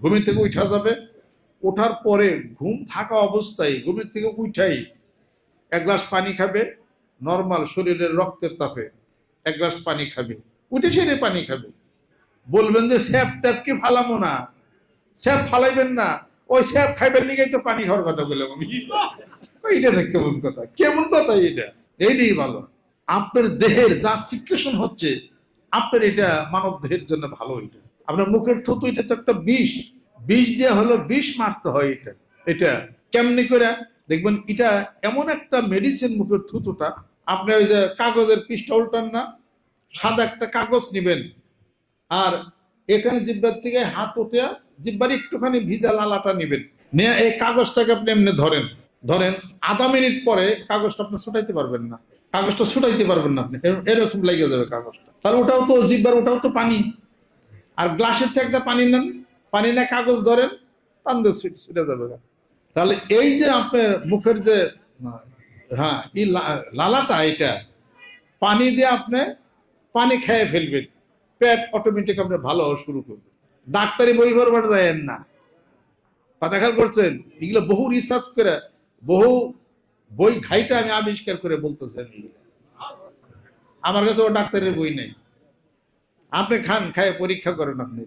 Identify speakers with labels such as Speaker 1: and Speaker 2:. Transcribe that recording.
Speaker 1: ঘুমের থেকে উঠা যাবে, ওঠার পরে ঘুম থাকা অবস্থায় ঘুমের থেকে উঠাই এক গ্লাস পানি খাবে, নর্মাল শরীরের রক্তের তাপে এক গ্লাস পানি খাবে, উঠে সেরে পানি খাবে। বলবেন যে স্যাপ ট্যাপ কি ফালামো না, স্যাপ ফালাইবেন না, ওই স্যাপ খাইবেন লিগেই তো পানি খাওয়ার কথা বললাম আমি। এটা কেমন কথা, কেমন কথা এটা? এইটাই ভালো। আপনার দেহের যা সিক্রেশন হচ্ছে, আপনার এটা মানব দেহের জন্য ভালো। এটা আপনার মুখের থুতু, এটা তো একটা বিষ, বিষ দিয়ে হলো বিষ মারতে হয়। এটা এটা কেমনি করে দেখবেন, এটা এমন একটা মেডিসিন মুখের থুতুটা। আপনি ওই যে কাগজের পৃষ্ঠা উল্টান না, সাদা একটা কাগজ নিবেন, আর এখানে জিব্বার থেকে হাত উঠে জিব্বার একটুখানি ভিজা লালাটা নিবেন, নিয়ে এই কাগজটাকে আপনি এমনি ধরেন, ধরেন আধা মিনিট পরে কাগজটা আপনি ছুটাইতে পারবেন না, কাগজটা ছুটাইতে পারবেন না আপনি, এরকম লেগে যাবে কাগজটা। তাহলে ওটাও তো জিব্বার, ওটাও তো পানি। আর গ্লাসের থেকে একটা পানি নেন, পানি না কাগজ ধরেন, টান দিয়ে ছুটে যাবে। তাহলে এই যে আপনার মুখের যে হ্যাঁ এই লালাটা, এটা পানি দিয়ে আপনি পানি খেয়ে ফেলবেন, পেট অটোমেটিক আপনার ভালো হওয়া শুরু করবে। ডাক্তারি বই করবার যায়েন না, কথা খেয়াল করছেন? এগুলো বহু রিসার্চ করে, বহু বই ঘাইটা আমি আবিষ্কার করে বলতেছি আমি। আমার কাছে ও ডাক্তারের বই নেই। আপনি খান, খায় পরীক্ষা করেন আপনি।